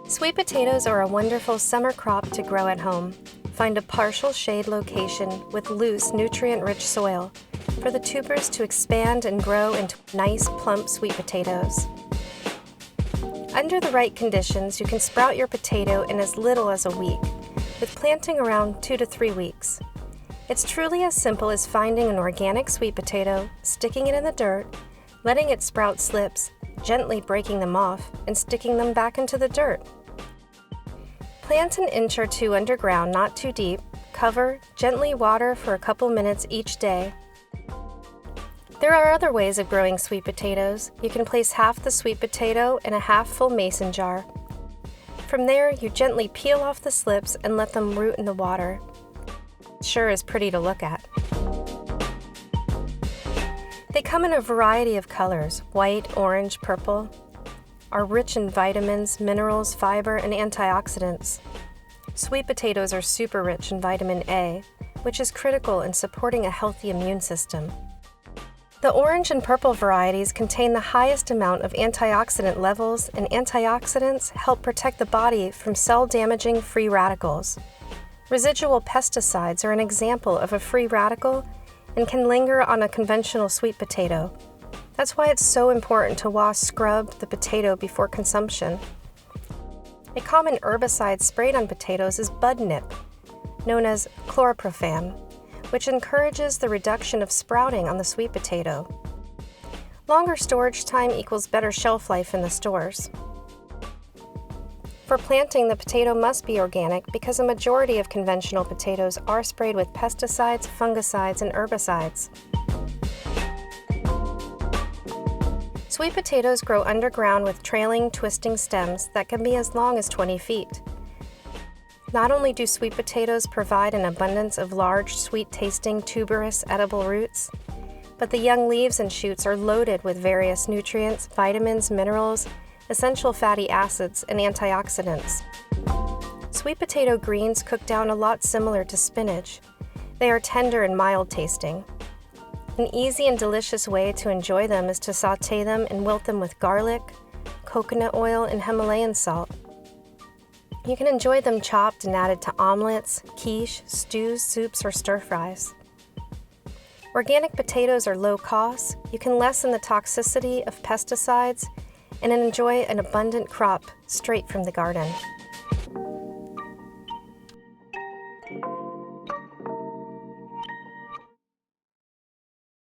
Sweet potatoes are a wonderful summer crop to grow at home. Find a partial shade location with loose, nutrient-rich soil for the tubers to expand and grow into nice, plump sweet potatoes. Under the right conditions, you can sprout your potato in as little as a week, with planting around 2 to 3 weeks. It's truly as simple as finding an organic sweet potato, sticking it in the dirt, letting it sprout slips, gently breaking them off, and sticking them back into the dirt. Plant an inch or two underground, not too deep, cover, gently water for a couple minutes each day. There are other ways of growing sweet potatoes. You can place half the sweet potato in a half-full mason jar. From there, you gently peel off the slips and let them root in the water. It sure is pretty to look at. They come in a variety of colors, white, orange, purple, are rich in vitamins, minerals, fiber, and antioxidants. Sweet potatoes are super rich in vitamin A, which is critical in supporting a healthy immune system. The orange and purple varieties contain the highest amount of antioxidant levels, and antioxidants help protect the body from cell-damaging free radicals. Residual pesticides are an example of a free radical and can linger on a conventional sweet potato. That's why it's so important to wash scrub the potato before consumption. A common herbicide sprayed on potatoes is bud nip, known as chlorprophane, which encourages the reduction of sprouting on the sweet potato. Longer storage time equals better shelf life in the stores. For planting, the potato must be organic because a majority of conventional potatoes are sprayed with pesticides, fungicides, and herbicides. Sweet potatoes grow underground with trailing, twisting stems that can be as long as 20 feet. Not only do sweet potatoes provide an abundance of large, sweet-tasting, tuberous, edible roots, but the young leaves and shoots are loaded with various nutrients, vitamins, minerals, essential fatty acids, and antioxidants. Sweet potato greens cook down a lot similar to spinach. They are tender and mild tasting. An easy and delicious way to enjoy them is to sauté them and wilt them with garlic, coconut oil, and Himalayan salt. You can enjoy them chopped and added to omelettes, quiche, stews, soups, or stir-fries. Organic potatoes are low cost. You can lessen the toxicity of pesticides and enjoy an abundant crop straight from the garden.